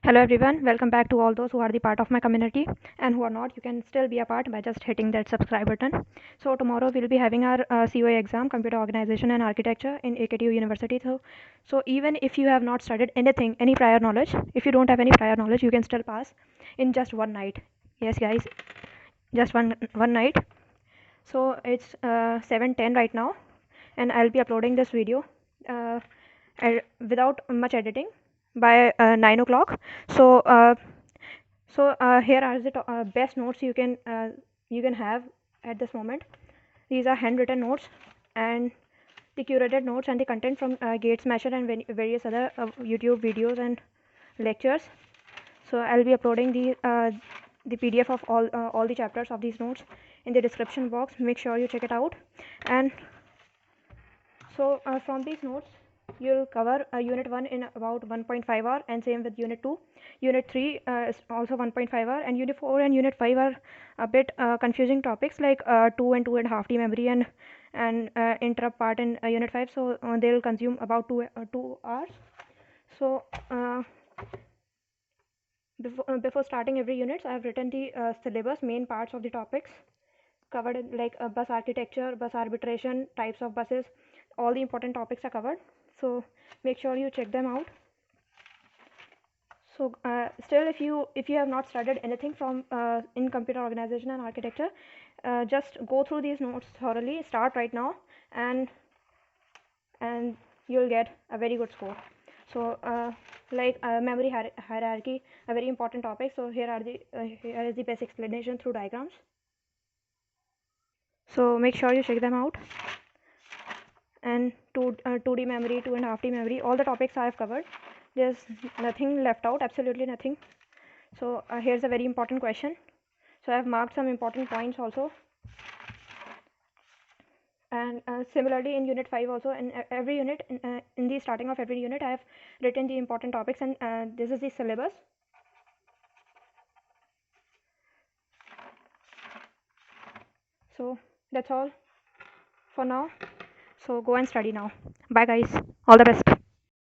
Hello everyone, welcome back to all those who are the part of my community and who are not. You can still be a part by just hitting that subscribe button. So tomorrow we'll be having our COA exam, Computer Organization and Architecture in AKTU University. So even if you have not studied anything, any prior knowledge, if you don't have any prior knowledge, you can still pass in just one night. Yes guys, just one night. So it's 7:10 right now, and I'll be uploading this video uh, without much editing by 9 o'clock. So here are the best notes you can have at this moment. These are handwritten notes and the curated notes and the content from Gate Smasher and various other YouTube videos and lectures. So I'll be uploading the PDF of all the chapters of these notes in the description box. Make sure you check it out. And so from these notes, you'll cover Unit 1 in about 1.5 hour, and same with Unit 2. Unit 3 is also 1.5 hour, and Unit 4 and Unit 5 are a bit confusing topics like 2 and 2.5D memory and interrupt part in Unit 5. So they'll consume about 2 hours. So before starting every unit, I have written the syllabus, main parts of the topics covered like bus architecture, bus arbitration, types of buses. All the important topics are covered, so make sure you check them out. So still, if you have not studied anything from in computer organization and architecture, just go through these notes thoroughly. Start right now, and you'll get a very good score. So like memory hierarchy, a very important topic. So here is the best explanation through diagrams. So make sure you check them out. And 2D memory, 2.5D memory, all the topics I have covered. There's nothing left out, absolutely nothing. So here's a very important question. So I have marked some important points also. And similarly in Unit 5 also, in every unit, in the starting of every unit, I have written the important topics, and this is the syllabus. So that's all for now. So go and study now. Bye guys. All the best.